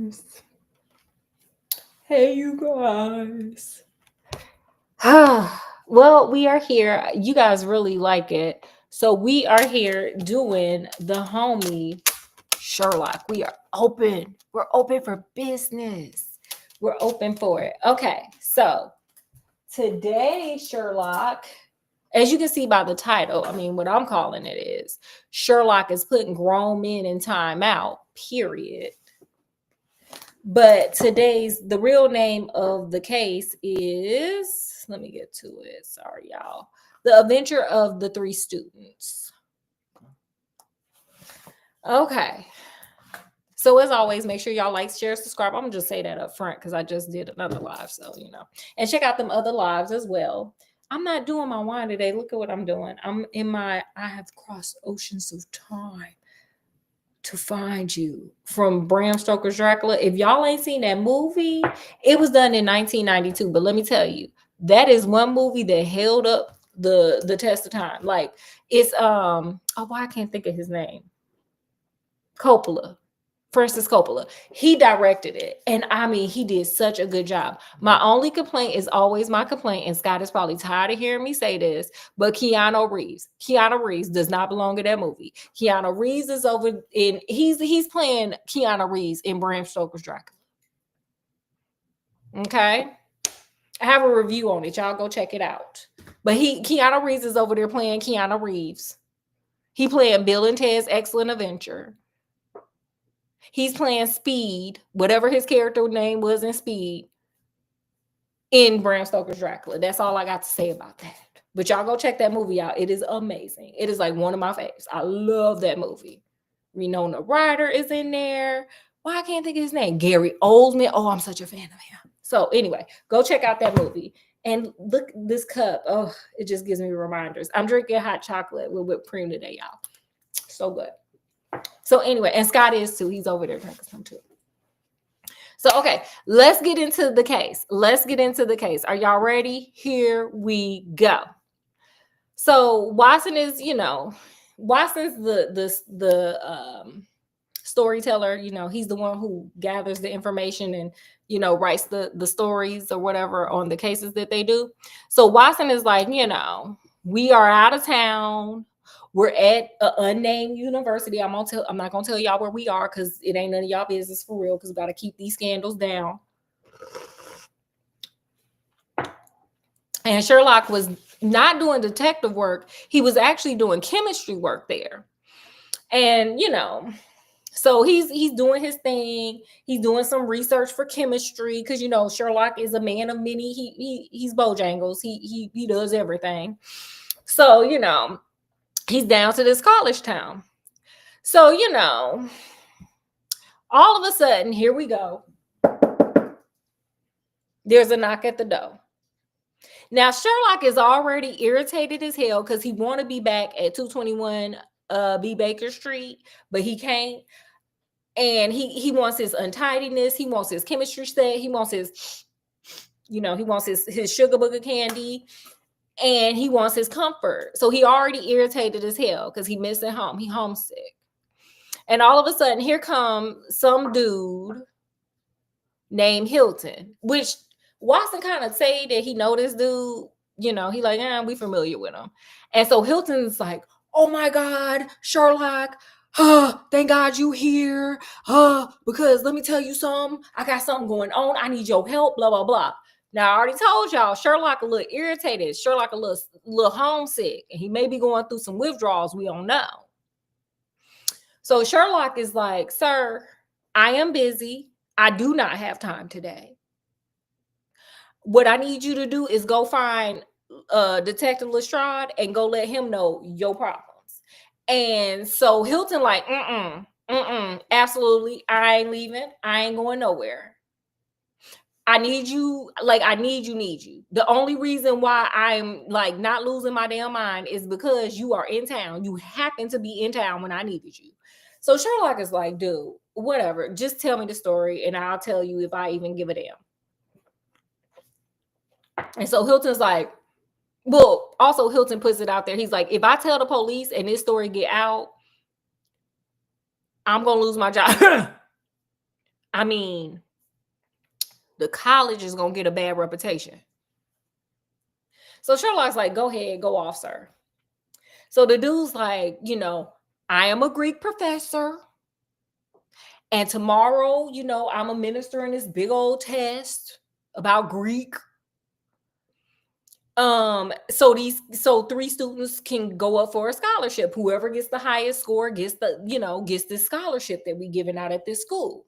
guys. Hey, you guys. Well, we are here. You guys really like it. So we are here doing the homie Sherlock. We are open. We're open for business. We're open for it. Okay. So today, Sherlock, as you can see by the title, I mean, what I'm calling it is Sherlock is putting grown men in time out, period. But the real name of the case is, let me get to it. Sorry, y'all. The Adventure of the Three Students. Okay. So as always, make sure y'all like, share, subscribe. I'm gonna just say that up front because I just did another live. So, and check out them other lives as well. I'm not doing my wine today. Look at what I'm doing. I have crossed oceans of time to find you from Bram Stoker's Dracula. If y'all ain't seen that movie, it was done in 1992. But let me tell you, that is one movie that held up the test of time. Like it's I can't think of his name. Francis Coppola. He directed it. And I mean, he did such a good job. My only complaint is always my complaint, and Scott is probably tired of hearing me say this, but Keanu Reeves does not belong in that movie. Keanu Reeves is over in, he's playing Keanu Reeves in Bram Stoker's Dracula. Okay? I have a review on it. Y'all go check it out. But Keanu Reeves is over there playing Keanu Reeves. He playing Bill and Ted's Excellent Adventure. He's playing Speed, whatever his character name was in Speed, in Bram Stoker's Dracula. That's all I got to say about that. But y'all go check that movie out. It is amazing. It is like one of my favorites. I love that movie. Winona Ryder is in there. Why I can't think of his name? Gary Oldman. Oh, I'm such a fan of him. So anyway, go check out that movie. And look, this cup. Oh, it just gives me reminders. I'm drinking hot chocolate with whipped cream today, y'all. So good. So anyway, and Scott is too. He's over there drinking some too. So, okay, let's get into the case. Are y'all ready? Here we go. So Watson is, Watson's the storyteller. He's the one who gathers the information and, writes the stories or whatever on the cases that they do. So Watson is like, we are out of town. We're at an unnamed university. I'm not gonna tell y'all where we are because it ain't none of y'all business for real. Because we gotta keep these scandals down. And Sherlock was not doing detective work. He was actually doing chemistry work there. And so he's doing his thing. He's doing some research for chemistry because Sherlock is a man of many. He's Bojangles. He does everything. So he's down to this college town. So, all of a sudden, here we go. There's a knock at the door. Now, Sherlock is already irritated as hell because he want to be back at 221 B. Baker Street, but he can't. And he wants his untidiness. He wants his chemistry set. He wants his, his sugar booger candy. And he wants his comfort. So he already irritated as hell because he missing home. He homesick. And all of a sudden, here comes some dude named Hilton, which Watson kind of say that he know this dude. He like, we familiar with him. And so Hilton's like, oh my God, Sherlock. Thank God you here. Because let me tell you something. I got something going on. I need your help, blah, blah, blah. Now, I already told y'all, Sherlock a little irritated. Sherlock a little homesick. And he may be going through some withdrawals. We don't know. So Sherlock is like, sir, I am busy. I do not have time today. What I need you to do is go find Detective Lestrade and go let him know your problems. And so Hilton like, absolutely. I ain't leaving. I ain't going nowhere. I need you. The only reason why I'm like not losing my damn mind is because you are in town. You happen to be in town when I needed you. So Sherlock is like, dude, whatever. Just tell me the story and I'll tell you if I even give a damn. And so Hilton's like, well, also Hilton puts it out there. He's like, if I tell the police and this story get out, I'm going to lose my job. I mean, the college is going to get a bad reputation. So Sherlock's like, go ahead, go off, sir. So the dude's like, I am a Greek professor. And tomorrow, I'm administering this big old test about Greek. So 3 students can go up for a scholarship. Whoever gets the highest score gets this scholarship that we giving out at this school.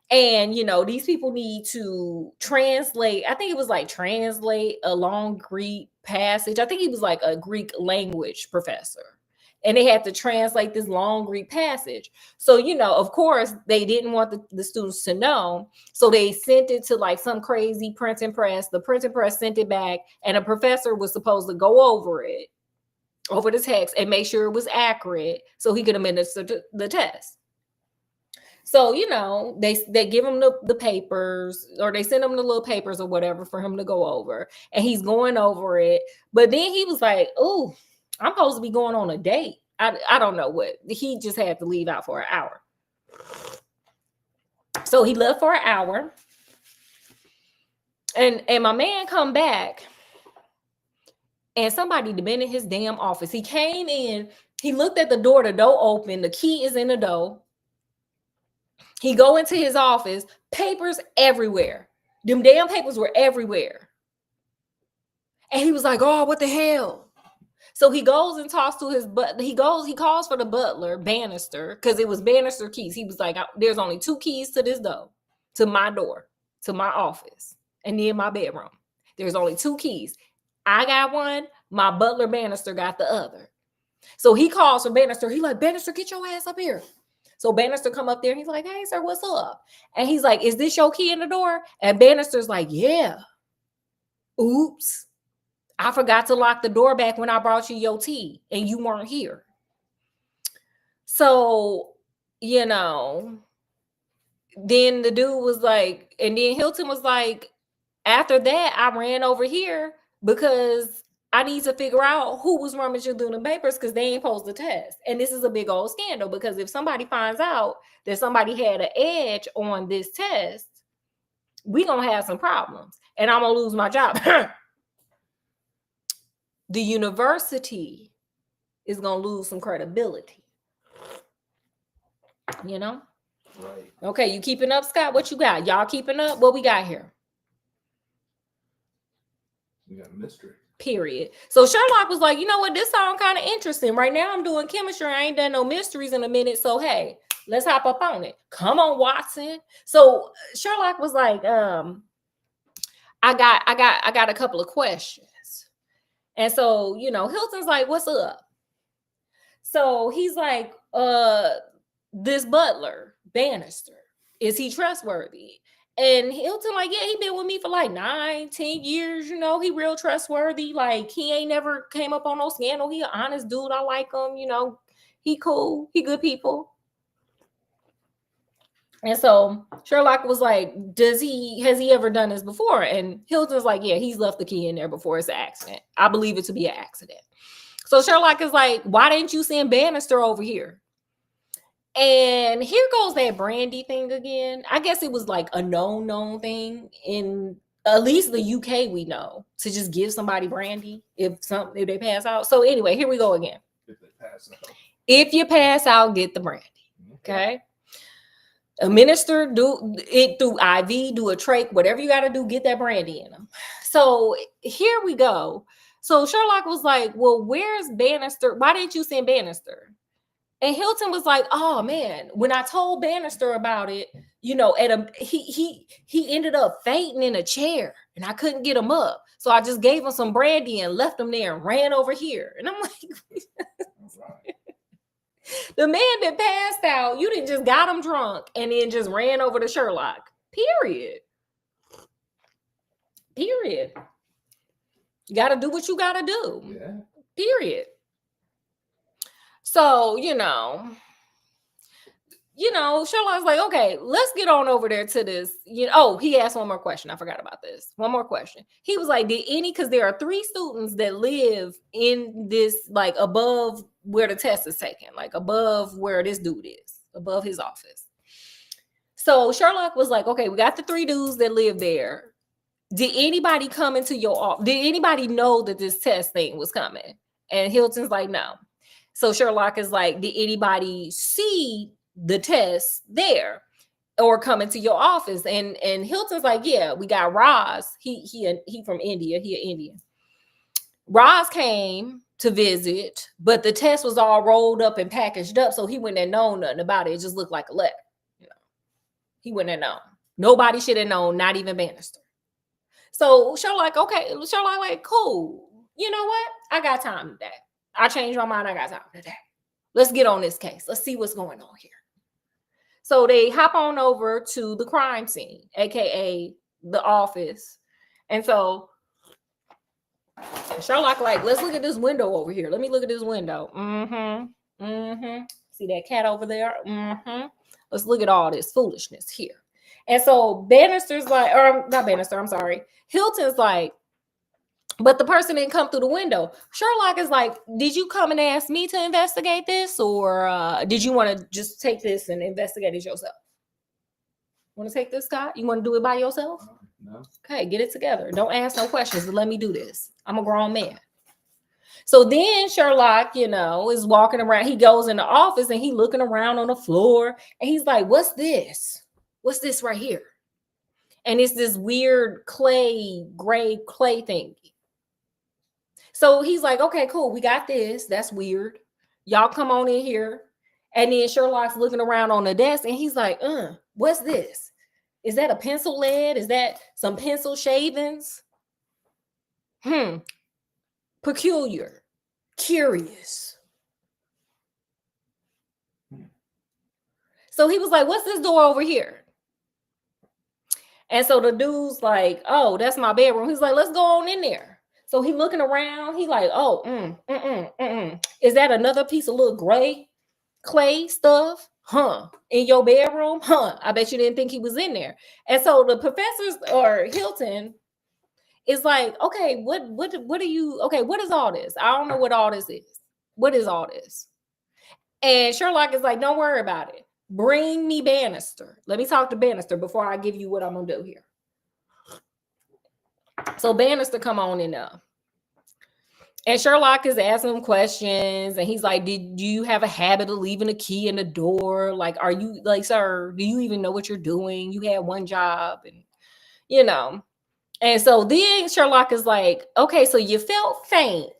And these people need to translate. I think it was like translate a long Greek passage. I think he was like a Greek language professor, and they had to translate this long Greek passage. So of course they didn't want the students to know, so they sent it to like some crazy printing press. The printing press sent it back, and a professor was supposed to go over the text and make sure it was accurate so he could administer the test. So, they give him the papers, or they send him the little papers or whatever for him to go over. And he's going over it. But then he was like, oh, I'm supposed to be going on a date. I don't know what. He just had to leave out for an hour. So he left for an hour. And my man come back. And somebody been in his damn office. He came in. He looked at the door open. The key is in the door. He go into his office, papers everywhere. Them damn papers were everywhere. And he was like, oh, what the hell? So he goes and talks to he calls for the butler, Bannister, because it was Bannister keys. He was like, there's only 2 keys to this door, to my door, to my office, and then my bedroom. There's only 2 keys. I got one, my butler Bannister got the other. So he calls for Bannister. He's like, Bannister, get your ass up here. So Bannister come up there and he's like, hey, sir, what's up? And he's like, is this your key in the door? And Bannister's like, yeah. Oops. I forgot to lock the door back when I brought you your tea and you weren't here. So, then the dude was like, and then Hilton was like, after that, I ran over here because I need to figure out who was rummaging through the papers because they ain't supposed to test. And this is a big old scandal because if somebody finds out that somebody had an edge on this test, we going to have some problems and I'm going to lose my job. The university is going to lose some credibility. Right. Okay, you keeping up, Scott? What you got? Y'all keeping up? What we got here? We got a mystery. Period. So Sherlock was like, you know what? This sounds kind of interesting. Right now I'm doing chemistry. I ain't done no mysteries in a minute. So, hey, let's hop up on it. Come on, Watson. So Sherlock was like, I got a couple of questions. And so, Hilton's like, what's up? So he's like, this butler, Bannister, is he trustworthy? And Hilton like, yeah, he been with me for like 9-10 years. He real trustworthy. Like, he ain't never came up on no scandal. He an honest dude. I like him. He cool. He good people. And so Sherlock was like, has he ever done this before? And Hilton's like, yeah, he's left the key in there before. It's an accident. I believe it to be an accident. So Sherlock is like, why didn't you send Bannister over here? And here goes that brandy thing again. I guess it was like a known thing in at least the UK, we know, to just give somebody brandy if they pass out. So anyway, here we go again. If you pass out, get the brandy. Okay. Administer, do it through IV, do a trach, whatever you got to do, get that brandy in them. So here we go. So Sherlock was like, well, where's Bannister? Why didn't you send Bannister? And Hilton was like, oh man, when I told Bannister about it, he ended up fainting in a chair and I couldn't get him up. So I just gave him some brandy and left him there and ran over here. And I'm like, the man that passed out, you didn't just got him drunk and then just ran over to Sherlock. Period. You got to do what you got to do. Yeah. Period. So, Sherlock's like, okay, let's get on over there to this. He asked one more question. I forgot about this. One more question. He was like, because there are 3 students that live in this, like above where the test is taken, like above where this dude is, above his office. So Sherlock was like, okay, we got the 3 dudes that live there. Did anybody come into your office? Did anybody know that this test thing was coming? And Hilton's like, no. So Sherlock is like, did anybody see the test there or come into your office? And Hilton's like, yeah, we got Roz. He from India. He an Indian. Roz came to visit, but the test was all rolled up and packaged up, so he wouldn't have known nothing about it. It just looked like a letter. You know, he wouldn't have known. Nobody should have known, not even Bannister. So Sherlock, okay, Sherlock, like, cool. You know what? I got time today. I changed my mind. I got time today. Let's get on this case. Let's see what's going on here. So they hop on over to the crime scene, aka the office. And so Sherlock, like, let's look at this window over here. Let me look at this window. See that cat over there? Let's look at all this foolishness here. And so Bannister's like, or not Bannister, I'm sorry. Hilton's like, but the person didn't come through the window. Sherlock is like, did you come and ask me to investigate this? Or did you want to just take this and investigate it yourself? Want to take this, Scott? You want to do it by yourself? No. Okay, get it together. Don't ask no questions, but let me do this. I'm a grown man. So then Sherlock, is walking around. He goes in the office and he looking around on the floor and he's like, what's this? What's this right here? And it's this weird gray clay thingy. So he's like, okay, cool. We got this. That's weird. Y'all come on in here. And then Sherlock's looking around on the desk and he's like, what's this? Is that a pencil lead? Is that some pencil shavings? Peculiar. Curious. So he was like, what's this door over here? And so the dude's like, oh, that's my bedroom. He's like, let's go on in there. So he looking around. He like, oh, is that another piece of little gray clay stuff? In your bedroom? I bet you didn't think he was in there. And so the professors or Hilton is like, okay, what are you, okay, what is all this? I don't know what all this is. What is all this? And Sherlock is like, don't worry about it. Bring me Bannister. Let me talk to Bannister before I give you what I'm going to do here. So Bannister come on in there. And Sherlock is asking him questions. And he's like, do you have a habit of leaving a key in the door? Like, are you, like, sir, do you even know what you're doing? You had one job. And, And so then Sherlock is like, okay, so you felt faint.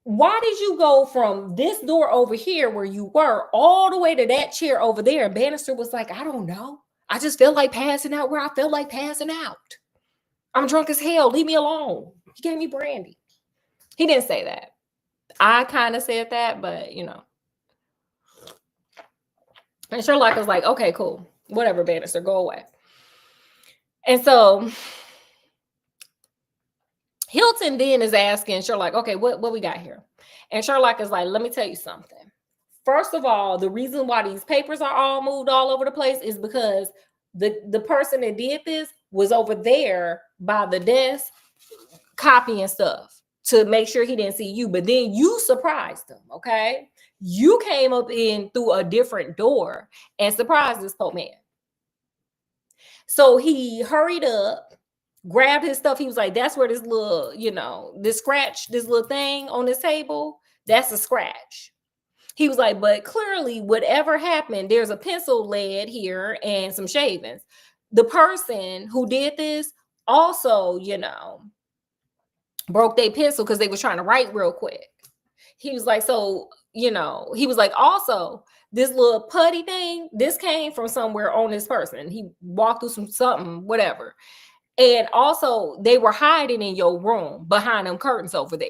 Why did you go from this door over here where you were all the way to that chair over there? And Bannister was like, I don't know. I just felt like passing out where I felt like passing out. I'm drunk as hell. Leave me alone. He gave me brandy. He didn't say that. I kind of said that, but And Sherlock was like, okay, cool. Whatever, Bannister, go away. And so Hilton then is asking Sherlock, okay, what we got here? And Sherlock is like, let me tell you something. First of all, the reason why these papers are all moved all over the place is because the person that did this was over there by the desk copying stuff to make sure he didn't see you. But then you surprised him, okay? You came up in through a different door and surprised this poor man. So he hurried up, grabbed his stuff. He was like, that's where this little, this scratch, this little thing on this table, that's a scratch. He was like, but clearly whatever happened, there's a pencil lead here and some shavings. The person who did this also, broke their pencil because they were trying to write real quick. He was like, so, he was like, also, this little putty thing, this came from somewhere on this person. He walked through something, whatever. And also, they were hiding in your room behind them curtains over there.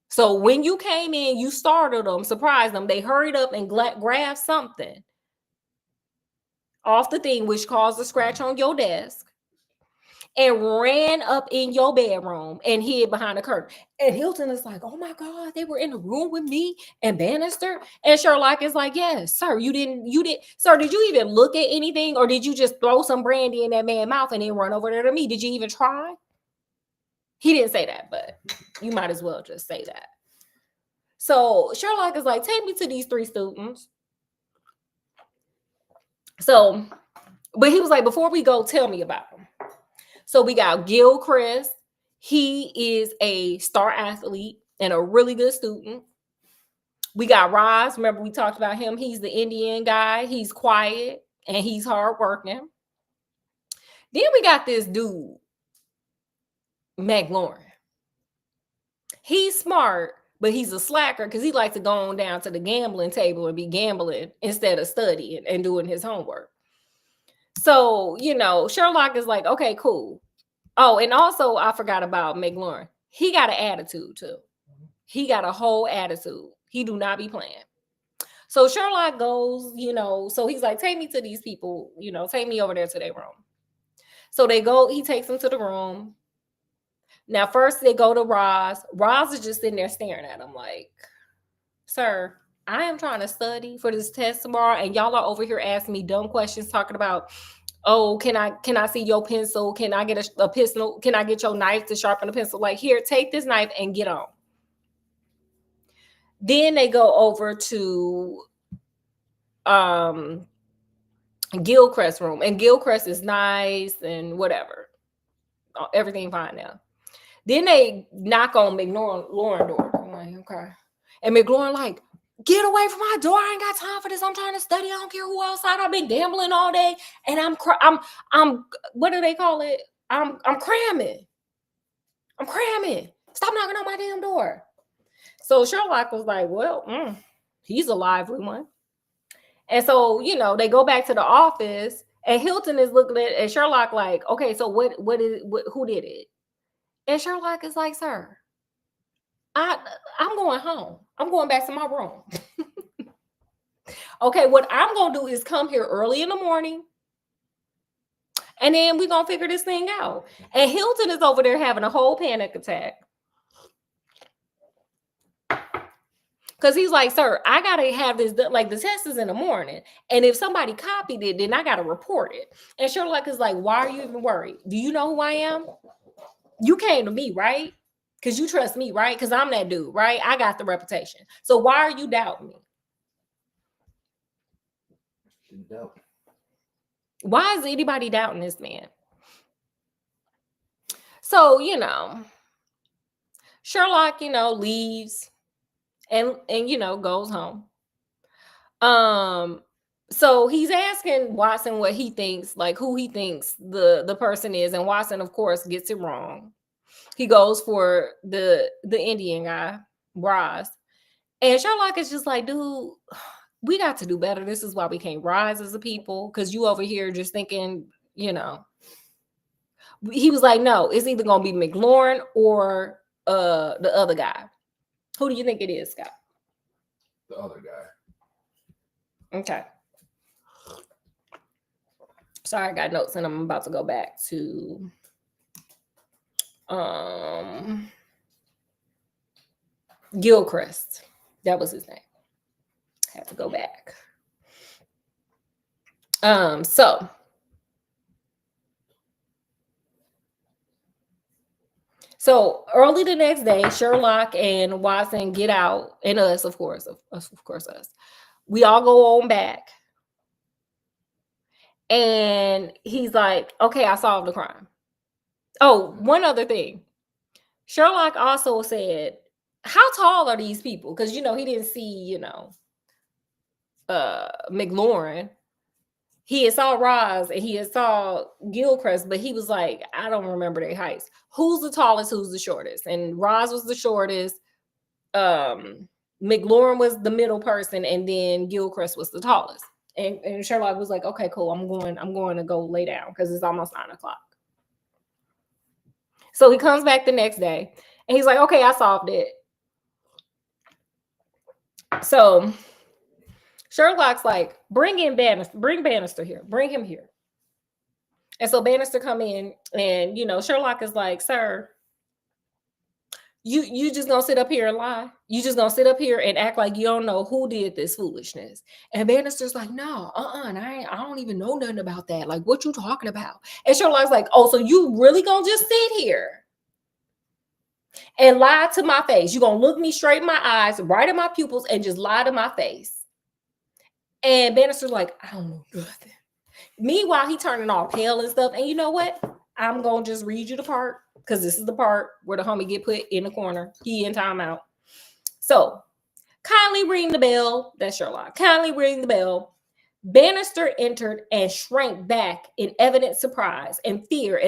So when you came in, you startled them, surprised them. They hurried up and grabbed something off the thing, which caused a scratch on your desk, and ran up in your bedroom and hid behind the curtain. And Hilton is like, oh my God, they were in the room with me and Bannister. And Sherlock is like, yes, sir, you didn't, sir, did you even look at anything? Or did you just throw some brandy in that man's mouth and then run over there to me? Did you even try? He didn't say that, but you might as well just say that. So Sherlock is like, take me to these 3 students. So, but he was like, before we go, tell me about him. So we got Gilchrist. He is a star athlete and a really good student. We got Roz. Remember we talked about him. He's the Indian guy. He's quiet and he's hardworking. Then we got this dude, McLaurin. He's smart, but he's a slacker because he likes to go on down to the gambling table and be gambling instead of studying and doing his homework. So, Sherlock is like, okay, cool. Oh, and also I forgot about McLaurin. He got an attitude too. He got a whole attitude. He do not be playing. So Sherlock goes, so he's like, take me to these people, take me over there to their room. So they go, he takes them to the room. Now, first they go to Roz. Roz is just sitting there staring at him like, sir, I am trying to study for this test tomorrow, and y'all are over here asking me dumb questions talking about, oh, can I see your pencil? Can I get a pencil? Can I get your knife to sharpen the pencil? Like, here, take this knife and get on. Then they go over to Gilchrist's room, and Gilchrist is nice and whatever. Everything fine now. Then they knock on McLaurin door. I'm like, okay. And McLaurin like, get away from my door. I ain't got time for this. I'm trying to study. I don't care who outside. I've been gambling all day. And I'm what do they call it? I'm cramming. I'm cramming. Stop knocking on my damn door. So Sherlock was like, well, he's a lively one. And so, they go back to the office and Hilton is looking at Sherlock like, okay, so who did it? And Sherlock is like, sir, I'm going home. I'm going back to my room. Okay, what I'm going to do is come here early in the morning. And then we're going to figure this thing out. And Hilton is over there having a whole panic attack. Because he's like, sir, I got to have this done. Like, the test is in the morning. And if somebody copied it, then I got to report it. And Sherlock is like, why are you even worried? Do you know who I am? You came to me, right? Because you trust me, right? Because I'm that dude, right? I got the reputation. So why are you doubting me? Why is anybody doubting this man? So, Sherlock, leaves and goes home. So he's asking Watson what he thinks, like who he thinks the person is, and Watson, of course, gets it wrong. He goes for the Indian guy, Roz. And Sherlock is just like, dude, we got to do better. This is why we can't rise as a people, because you over here just thinking, He was like, no, it's either going to be McLaurin or the other guy. Who do you think it is, Scott? The other guy. Okay. Sorry, I got notes and I'm about to go back to Gilchrist. That was his name. I have to go back. So early the next day, Sherlock and Watson get out, and us, of course, us. We all go on back. And he's like, okay, I solved the crime. Oh, one other thing. Sherlock also said, how tall are these people? Because, he didn't see, McLaurin. He had saw Roz and he had saw Gilchrist, but he was like, I don't remember their heights. Who's the tallest? Who's the shortest? And Roz was the shortest. McLaurin was the middle person, and then Gilchrist was the tallest. And Sherlock was like, okay, cool. I'm going to go lay down because it's almost 9:00. So he comes back the next day and he's like, okay, I solved it. So Sherlock's like, bring Bannister here. Bring him here. And so Bannister come in and, Sherlock is like, sir, you just gonna sit up here and lie? You just gonna sit up here and act like you don't know who did this foolishness? And Bannister's like, no, I don't even know nothing about that. Like, what you talking about? And Sherlock's like, oh, so you really gonna just sit here and lie to my face? You gonna look me straight in my eyes, right in my pupils, and just lie to my face? And Bannister's like, I don't know nothing. Meanwhile, he turning all pale and stuff. And you know what? I'm gonna just read you the part because this is the part where the homie get put in the corner. He in timeout. So kindly ring the bell. That's Sherlock. Kindly ring the bell. Bannister entered and shrank back in evident surprise and fear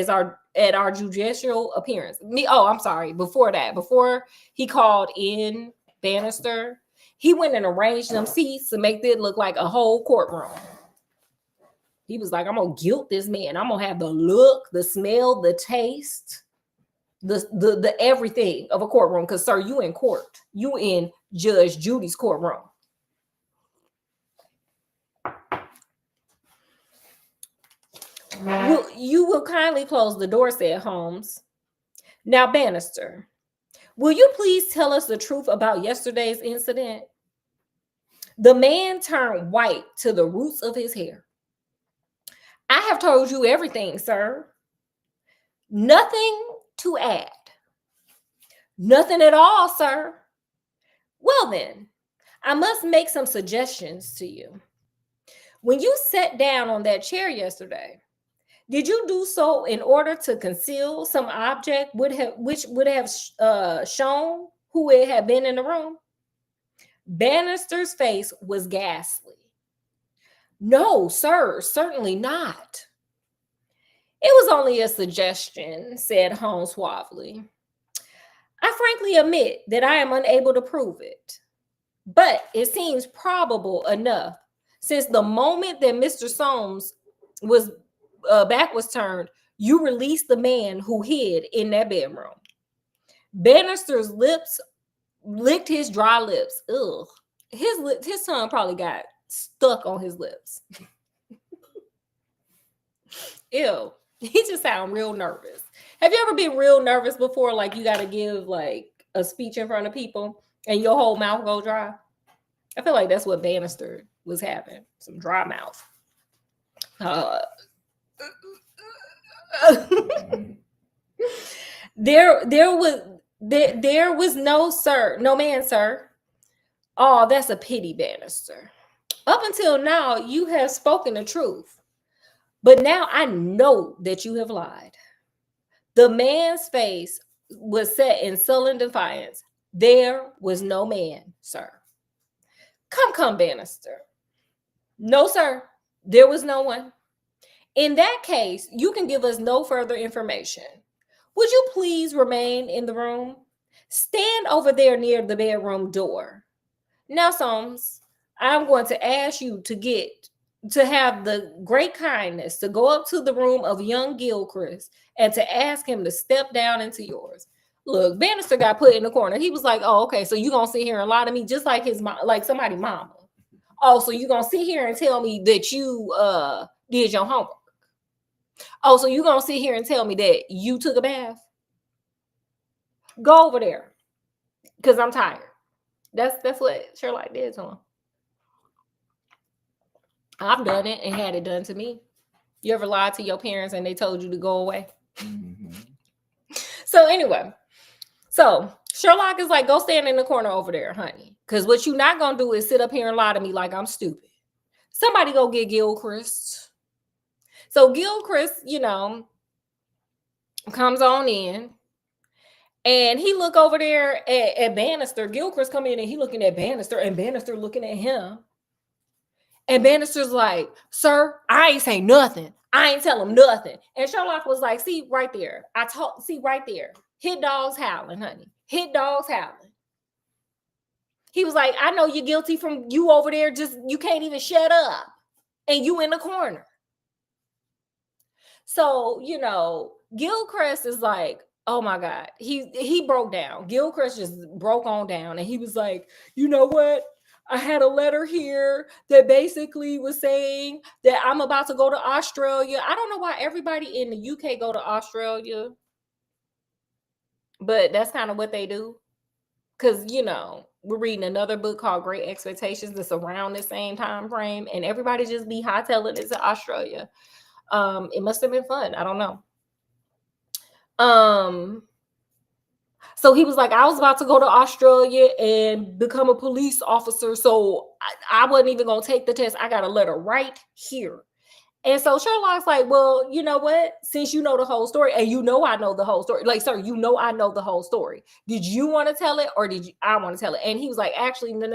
at our judicial appearance. I'm sorry. Before he called in Bannister, he went and arranged them seats to make it look like a whole courtroom. He was like, I'm gonna guilt this man. I'm gonna have the look, the smell, the taste, the everything of a courtroom. Because, sir, you in court. You in Judge Judy's courtroom. You will kindly close the door, said Holmes. Now, Bannister, will you please tell us the truth about yesterday's incident? The man turned white to the roots of his hair. I have told you everything, sir. Nothing to add. Nothing at all, sir. Well, then, I must make some suggestions to you. When you sat down on that chair yesterday, did you do so in order to conceal some object which would have shown who it had been in the room? Bannister's face was ghastly. No, sir, certainly not. It was only a suggestion, said Holmes suavely. I frankly admit that I am unable to prove it, but it seems probable enough since the moment that Mr. Soames was back was turned, you released the man who hid in that bedroom. Bannister's lips licked his dry lips. Ugh. His tongue probably got stuck on his lips. Ew. He just sound real nervous. Have you ever been real nervous before? Like you got to give like a speech in front of people and your whole mouth go dry? I feel like that's what Bannister was having. Some dry mouth. There was no man, sir. Oh, that's a pity, Bannister. Up until now, you have spoken the truth. But now I know that you have lied. The man's face was set in sullen defiance. There was no man, sir. Come, Bannister. No, sir. There was no one. In that case, you can give us no further information. Would you please remain in the room? Stand over there near the bedroom door. Now, Soames, I'm going to ask you to have the great kindness to go up to the room of young Gilchrist and to ask him to step down into yours. Look, Bannister got put in the corner. He was like, oh, okay, so you're going to sit here and lie to me just like his mom, like somebody's mama. Oh, so you're going to sit here and tell me that you did your homework. Oh, so you're going to sit here and tell me that you took a bath? Go over there because I'm tired. That's what Sherlock did to him. I've done it and had it done to me. You ever lied to your parents and they told you to go away? Mm-hmm. So anyway, so Sherlock is like, go stand in the corner over there, honey. Because what you're not going to do is sit up here and lie to me like I'm stupid. Somebody go get Gilchrist. So Gilchrist, comes on in. And he look over there at Bannister. Gilchrist come in and he looking at Bannister and Bannister looking at him. And Bannister's like, sir, I ain't say nothing. I ain't tell him nothing. And Sherlock was like, see right there. See right there. Hit dogs howling, honey. Hit dogs howling. He was like, I know you're guilty from you over there. Just, you can't even shut up. And you in the corner. So, Gilchrist is like, oh my God. He broke down. Gilchrist just broke on down. And he was like, you know what? I had a letter here that basically was saying that I'm about to go to Australia. I don't know why everybody in the UK go to Australia, but that's kind of what they do. Because, we're reading another book called Great Expectations that's around the same time frame, and everybody just be hightailing it to Australia. It must have been fun. I don't know. So he was like, I was about to go to Australia and become a police officer. So I wasn't even going to take the test. I got a letter right here. And so Sherlock's like, well, you know what? Since you know the whole story, and you know I know the whole story, like, sir, you know I know the whole story. Did you want to tell it, or did I want to tell it? And he was like, actually, no.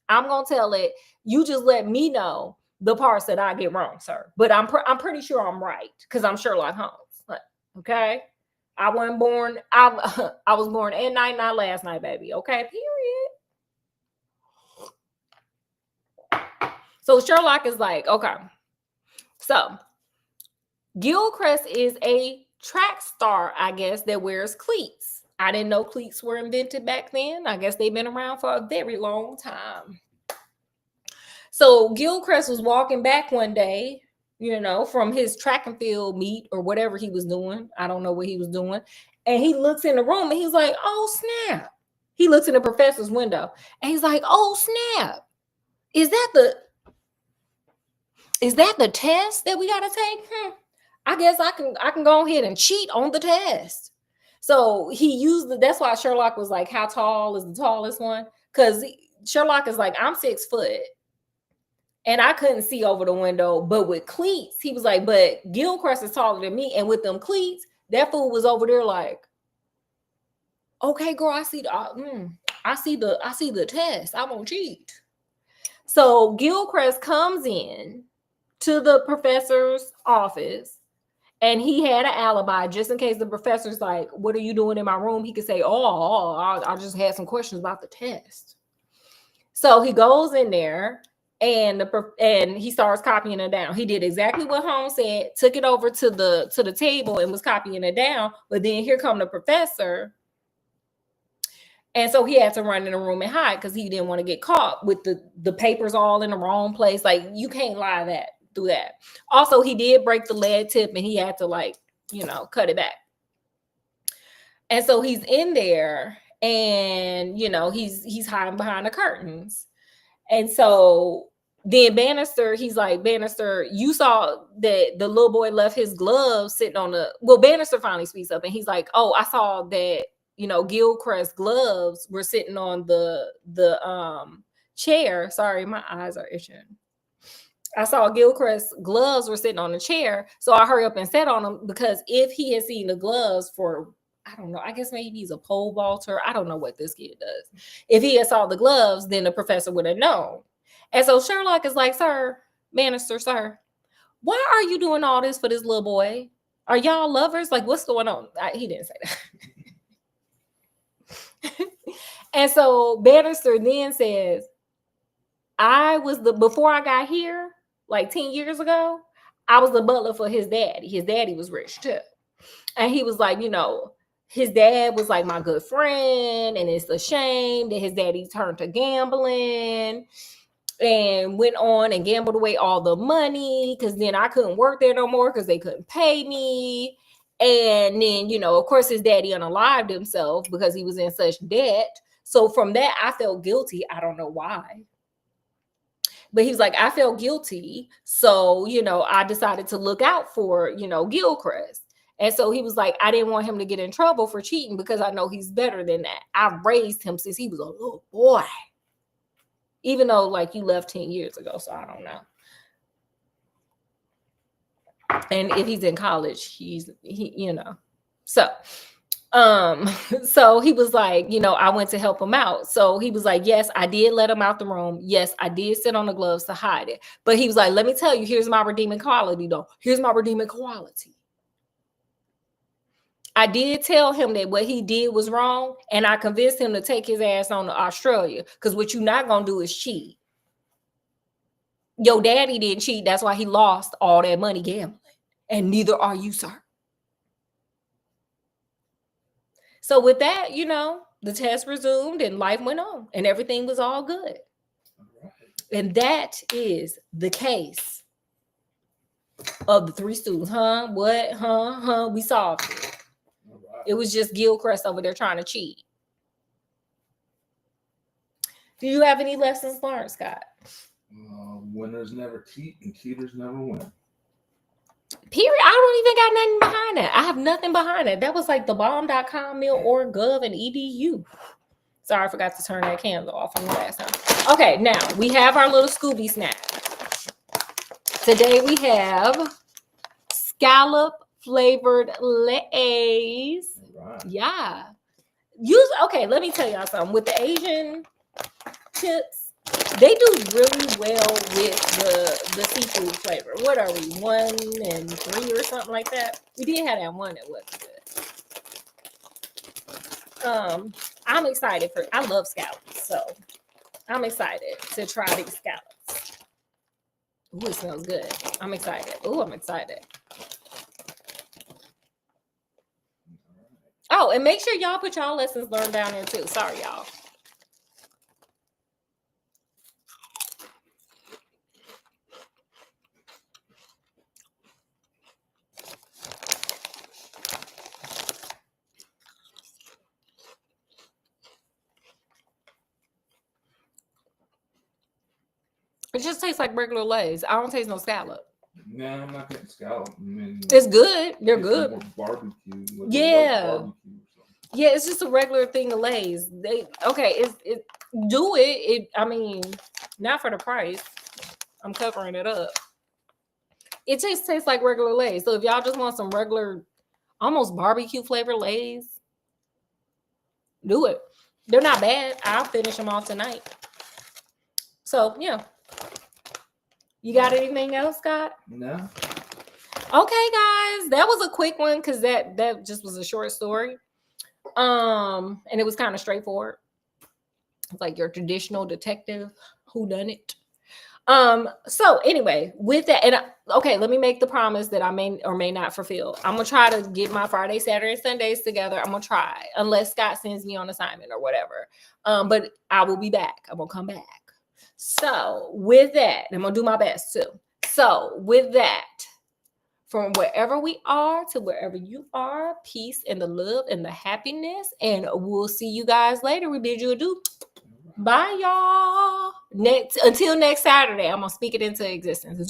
I'm gonna tell it. You just let me know the parts that I get wrong, sir. But I'm pretty sure I'm right because I'm Sherlock Holmes. Like, okay, I wasn't born. I was born at night, not last night, baby. Okay, period. So Sherlock is like, okay. So Gilchrist is a track star, I guess, that wears cleats. I didn't know cleats were invented back then. I guess they've been around for a very long time. So Gilchrist was walking back one day, from his track and field meet or whatever he was doing. I don't know what he was doing. And he looks in the room and he's like, oh, snap. He looks in the professor's window and he's like, oh, snap. Is that the test that we got to take? I guess I can go ahead and cheat on the test. So that's why Sherlock was like, how tall is the tallest one? Because Sherlock is like, I'm 6 foot. And I couldn't see over the window, but with cleats, he was like, but Gilchrist is taller than me. And with them cleats, that fool was over there like, okay, girl, I see the test. I won't cheat. So Gilchrist comes in to the professor's office and he had an alibi just in case the professor's like, what are you doing in my room? He could say, I just had some questions about the test. So he goes in there and he starts copying it down. He did exactly what Holmes said, took it over to the table and was copying it down. But then here come the professor. And so he had to run in the room and hide because he didn't want to get caught with the papers all in the wrong place. Like, you can't lie through that. Also, he did break the lead tip and he had to cut it back. And so he's in there and, he's hiding behind the curtains. And so then Bannister, he's like, Bannister, you saw that the little boy left his gloves sitting on Bannister finally speaks up and he's like, oh, I saw that, Gilchrist's gloves were sitting on the chair. Sorry, my eyes are itching. I saw Gilchrist's gloves were sitting on the chair. So I hurry up and sat on them because if he had seen the gloves for, I don't know, I guess maybe he's a pole vaulter. I don't know what this kid does. If he had saw the gloves, then the professor would have known. And so Sherlock is like, sir, Bannister, sir, why are you doing all this for this little boy? Are y'all lovers? Like, what's going on? He didn't say that. And so Bannister then says, before I got here, like 10 years ago, I was the butler for his daddy. His daddy was rich too. And he was like, his dad was like my good friend, and it's a shame that his daddy turned to gambling and went on and gambled away all the money because then I couldn't work there no more because they couldn't pay me. And then, of course, his daddy unalived himself because he was in such debt. So from that, I felt guilty. I don't know why. But he was like, I felt guilty. So, I decided to look out for, Gilchrist. And so he was like, I didn't want him to get in trouble for cheating because I know he's better than that. I've raised him since he was a little boy. Even though, you left 10 years ago, so I don't know. And if he's in college, So, so he was like, I went to help him out. So he was like, yes, I did let him out the room. Yes, I did sit on the gloves to hide it. But he was like, let me tell you, here's my redeeming quality, though. Here's my redeeming quality. I did tell him that what he did was wrong, and I convinced him to take his ass on to Australia because what you're not going to do is cheat. Your daddy didn't cheat. That's why he lost all that money gambling, and neither are you, sir. So with that, the test resumed and life went on and everything was all good. Right. And that is the case of the Three Stools. Huh? What? Huh? We solved it. It was just Gilchrist over there trying to cheat. Do you have any lessons learned, Scott? Winners never cheat and cheaters never win. Period. I don't even got nothing behind that. I have nothing behind it. That was like thebomb.com, mil.org.gov, and edu. Sorry, I forgot to turn that candle off from the last time. Okay, now we have our little Scooby snack. Today we have scallop flavored Lay's. Right. Yeah. Okay, let me tell y'all something. With the Asian chips, they do really well with the seafood flavor. What are we, 1 and 3 or something like that? We did have that one that wasn't good. I'm excited I love scallops, so I'm excited to try these scallops. Ooh, it smells good. I'm excited. Ooh, I'm excited. Oh, and make sure y'all put y'all lessons learned down there too. Sorry, y'all. It just tastes like regular Lay's. I don't taste no scallop. No, I'm not getting scallop. I mean, It's good. They're it's good. more barbecue. Like Yeah. barbecue or something. Yeah, it's just a regular thing of Lay's. I mean, not for the price. I'm covering it up. It just tastes like regular Lay's. So if y'all just want some regular, almost barbecue flavor Lay's, do it. They're not bad. I'll finish them off tonight. So yeah. You got anything else, Scott? No. Okay, guys, that was a quick one because that just was a short story. And it was kind of straightforward. It's like your traditional detective whodunit. So anyway, with that, okay, let me make the promise that I may or may not fulfill. I'm gonna try to get my Friday, Saturday, and Sundays together. I'm gonna try, unless Scott sends me on assignment or whatever. But I will be back. I'm gonna come back. So with that, I'm gonna do my best too. So with that, from wherever we are to wherever you are, peace and the love and the happiness, and we'll see you guys later. We bid you adieu. Bye, y'all. Until next Saturday, I'm gonna speak it into existence.